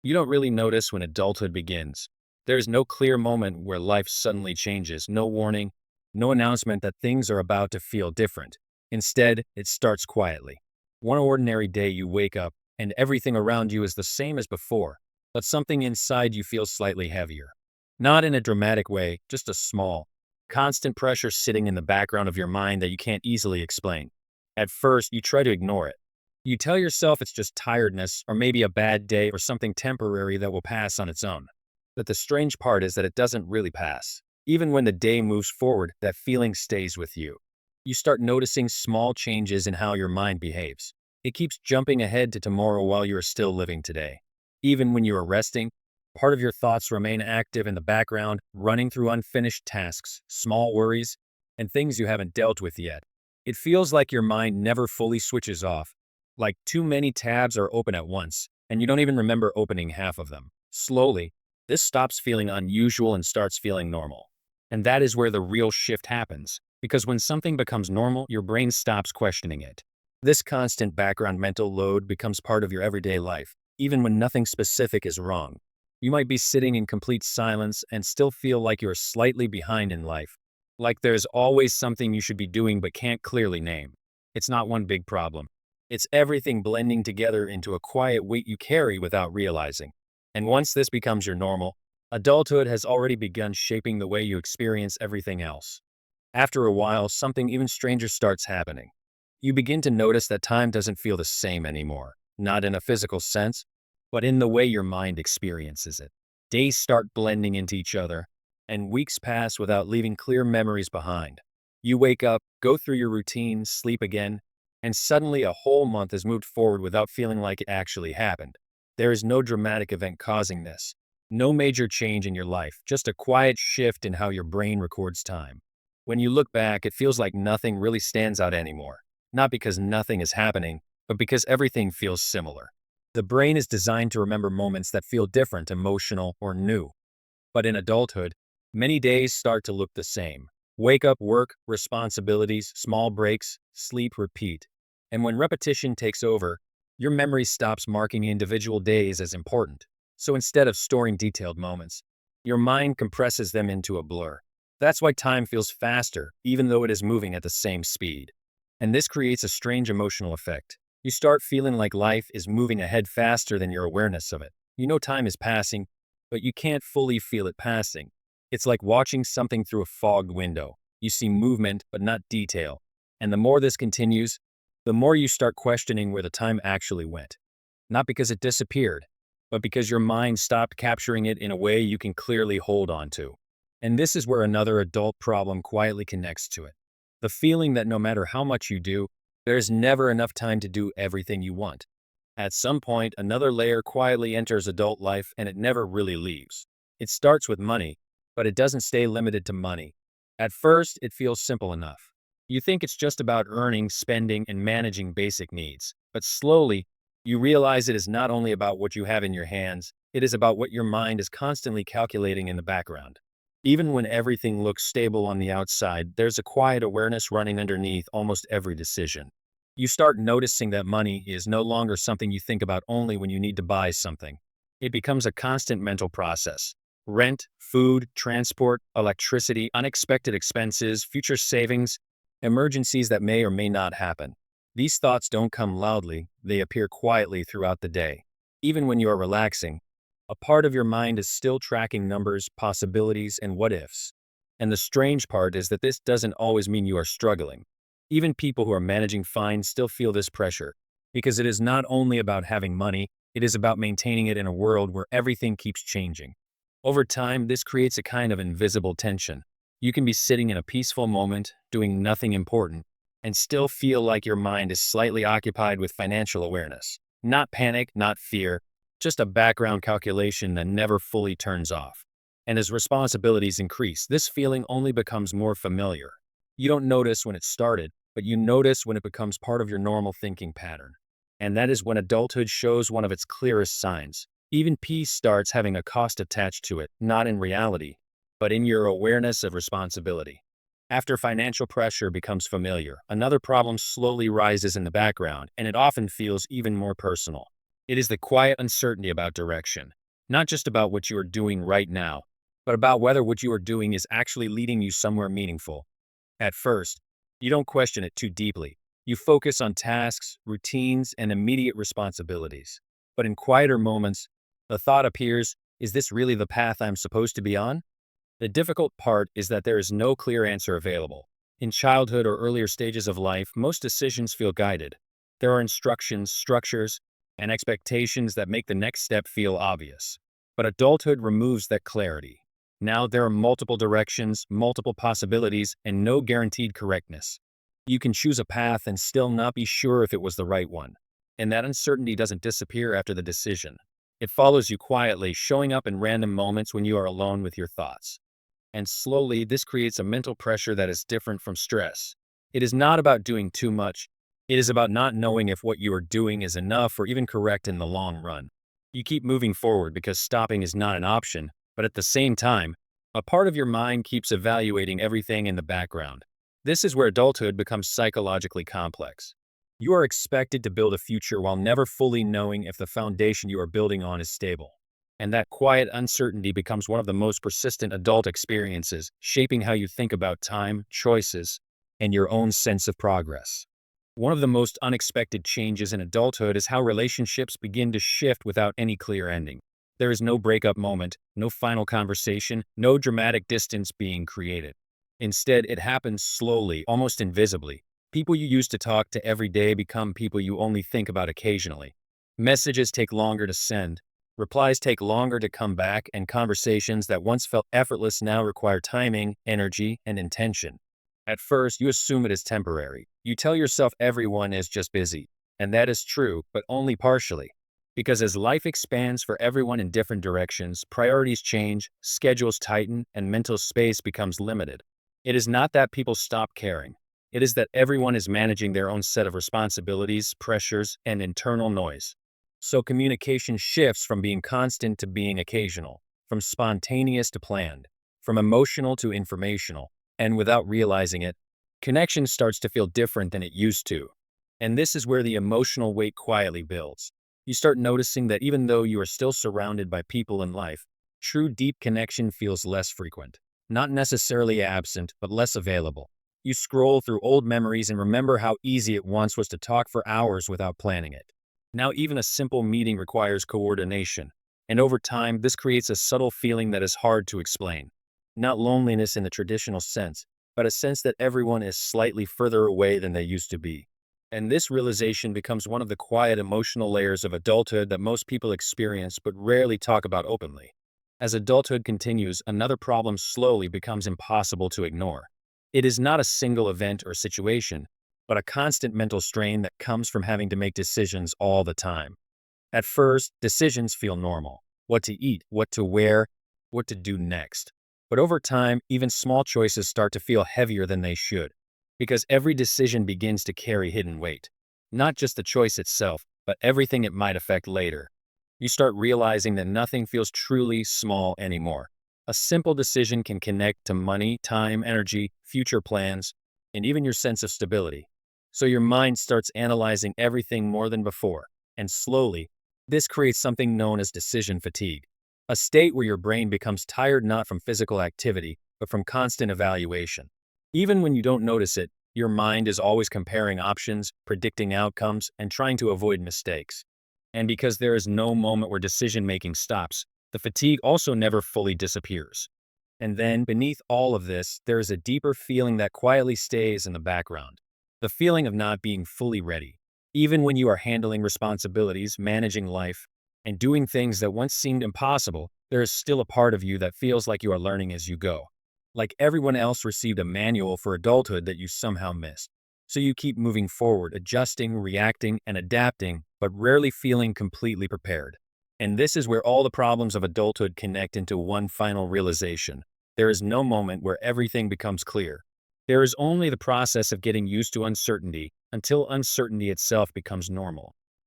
You don't really notice when adulthood begins. There's no clear moment where life suddenly changes, no warning, no announcement that things are about to feel different. Instead, it starts quietly. One ordinary day you wake up and everything around you is the same as before, but something inside you feels slightly heavier. Not in a dramatic way, just a small, constant pressure sitting in the background of your mind that you can't easily explain. At first, you try to ignore it. You tell yourself it's just tiredness or maybe a bad day or something temporary that will pass on its own. But the strange part is that it doesn't really pass. Even when the day moves forward, that feeling stays with you. You start noticing small changes in how your mind behaves. It keeps jumping ahead to tomorrow while you are still living today. Even when you are resting, part of your thoughts remain active in the background, running through unfinished tasks, small worries, and things you haven't dealt with yet. It feels like your mind never fully switches off, like too many tabs are open at once, and you don't even remember opening half of them. Slowly, this stops feeling unusual and starts feeling normal. And that is where the real shift happens, because when something becomes normal, your brain stops questioning it. This constant background mental load becomes part of your everyday life, even when nothing specific is wrong. You might be sitting in complete silence and still feel like you're slightly behind in life, like there's always something you should be doing but can't clearly name. It's not one big problem. It's everything blending together into a quiet weight you carry without realizing. And once this becomes your normal, adulthood has already begun shaping the way you experience everything else. After a while, something even stranger starts happening. You begin to notice that time doesn't feel the same anymore, not in a physical sense, but in the way your mind experiences it. Days start blending into each other, and weeks pass without leaving clear memories behind. You wake up, go through your routine, sleep again, and suddenly a whole month has moved forward without feeling like it actually happened. There is no dramatic event causing this. No major change in your life, just a quiet shift in how your brain records time. When you look back, it feels like nothing really stands out anymore. Not because nothing is happening, but because everything feels similar. The brain is designed to remember moments that feel different, emotional, or new. But in adulthood, many days start to look the same. Wake up, work, responsibilities, small breaks, sleep, repeat. And when repetition takes over, your memory stops marking individual days as important. So instead of storing detailed moments, your mind compresses them into a blur. That's why time feels faster, even though it is moving at the same speed. And this creates a strange emotional effect. You start feeling like life is moving ahead faster than your awareness of it. You know time is passing, but you can't fully feel it passing. It's like watching something through a fogged window. You see movement, but not detail. And the more this continues, the more you start questioning where the time actually went. Not because it disappeared, but because your mind stopped capturing it in a way you can clearly hold on to. And this is where another adult problem quietly connects to it. The feeling that no matter how much you do, there's never enough time to do everything you want. At some point, another layer quietly enters adult life and it never really leaves. It starts with money, but it doesn't stay limited to money. At first, it feels simple enough. You think it's just about earning, spending, and managing basic needs. But slowly, you realize it is not only about what you have in your hands, it is about what your mind is constantly calculating in the background. Even when everything looks stable on the outside, there's a quiet awareness running underneath almost every decision. You start noticing that money is no longer something you think about only when you need to buy something. It becomes a constant mental process. Rent, food, transport, electricity, unexpected expenses, future savings, emergencies that may or may not happen. These thoughts don't come loudly, they appear quietly throughout the day. Even when you are relaxing, a part of your mind is still tracking numbers, possibilities, and what ifs. And the strange part is that this doesn't always mean you are struggling. Even people who are managing fine still feel this pressure, because it is not only about having money, it is about maintaining it in a world where everything keeps changing. Over time, this creates a kind of invisible tension. You can be sitting in a peaceful moment, doing nothing important, and still feel like your mind is slightly occupied with financial awareness. Not panic, not fear, just a background calculation that never fully turns off. And as responsibilities increase, this feeling only becomes more familiar. You don't notice when it started, but you notice when it becomes part of your normal thinking pattern. And that is when adulthood shows one of its clearest signs. Even peace starts having a cost attached to it, not in reality, but in your awareness of responsibility. After financial pressure becomes familiar, another problem slowly rises in the background, and it often feels even more personal. It is the quiet uncertainty about direction, not just about what you are doing right now, but about whether what you are doing is actually leading you somewhere meaningful. At first, you don't question it too deeply. You focus on tasks, routines, and immediate responsibilities. But in quieter moments, the thought appears, is this really the path I'm supposed to be on? The difficult part is that there is no clear answer available. In childhood or earlier stages of life, most decisions feel guided. There are instructions, structures, and expectations that make the next step feel obvious. But adulthood removes that clarity. Now there are multiple directions, multiple possibilities, and no guaranteed correctness. You can choose a path and still not be sure if it was the right one. And that uncertainty doesn't disappear after the decision. It follows you quietly, showing up in random moments when you are alone with your thoughts. And slowly, this creates a mental pressure that is different from stress. It is not about doing too much. It is about not knowing if what you are doing is enough or even correct in the long run. You keep moving forward because stopping is not an option, but at the same time, a part of your mind keeps evaluating everything in the background. This is where adulthood becomes psychologically complex. You are expected to build a future while never fully knowing if the foundation you are building on is stable. And that quiet uncertainty becomes one of the most persistent adult experiences, shaping how you think about time, choices, and your own sense of progress. One of the most unexpected changes in adulthood is how relationships begin to shift without any clear ending. There is no breakup moment, no final conversation, no dramatic distance being created. Instead, it happens slowly, almost invisibly. People you used to talk to every day become people you only think about occasionally. Messages take longer to send, replies take longer to come back, and conversations that once felt effortless now require timing, energy, and intention. At first, you assume it is temporary. You tell yourself everyone is just busy. And that is true, but only partially. Because as life expands for everyone in different directions, priorities change, schedules tighten, and mental space becomes limited. It is not that people stop caring. It is that everyone is managing their own set of responsibilities, pressures, and internal noise. So communication shifts from being constant to being occasional, from spontaneous to planned, from emotional to informational, and without realizing it, connection starts to feel different than it used to. And this is where the emotional weight quietly builds. You start noticing that even though you are still surrounded by people in life, true deep connection feels less frequent. Not necessarily absent, but less available. You scroll through old memories and remember how easy it once was to talk for hours without planning it. Now even a simple meeting requires coordination, and over time this creates a subtle feeling that is hard to explain. Not loneliness in the traditional sense, but a sense that everyone is slightly further away than they used to be. And this realization becomes one of the quiet emotional layers of adulthood that most people experience but rarely talk about openly. As adulthood continues, another problem slowly becomes impossible to ignore. It is not a single event or situation, but a constant mental strain that comes from having to make decisions all the time. At first, decisions feel normal. What to eat, what to wear, what to do next. But over time, even small choices start to feel heavier than they should, because every decision begins to carry hidden weight. Not just the choice itself, but everything it might affect later. You start realizing that nothing feels truly small anymore. A simple decision can connect to money, time, energy, future plans, and even your sense of stability. So your mind starts analyzing everything more than before, and slowly, this creates something known as decision fatigue, a state where your brain becomes tired not from physical activity, but from constant evaluation. Even when you don't notice it, your mind is always comparing options, predicting outcomes, and trying to avoid mistakes. And because there is no moment where decision-making stops, the fatigue also never fully disappears. And then, beneath all of this, there is a deeper feeling that quietly stays in the background. The feeling of not being fully ready. Even when you are handling responsibilities, managing life, and doing things that once seemed impossible, there is still a part of you that feels like you are learning as you go. Like everyone else received a manual for adulthood that you somehow missed. So you keep moving forward, adjusting, reacting, and adapting, but rarely feeling completely prepared. And this is where all the problems of adulthood connect into one final realization. There is no moment where everything becomes clear. There is only the process of getting used to uncertainty until uncertainty itself becomes normal.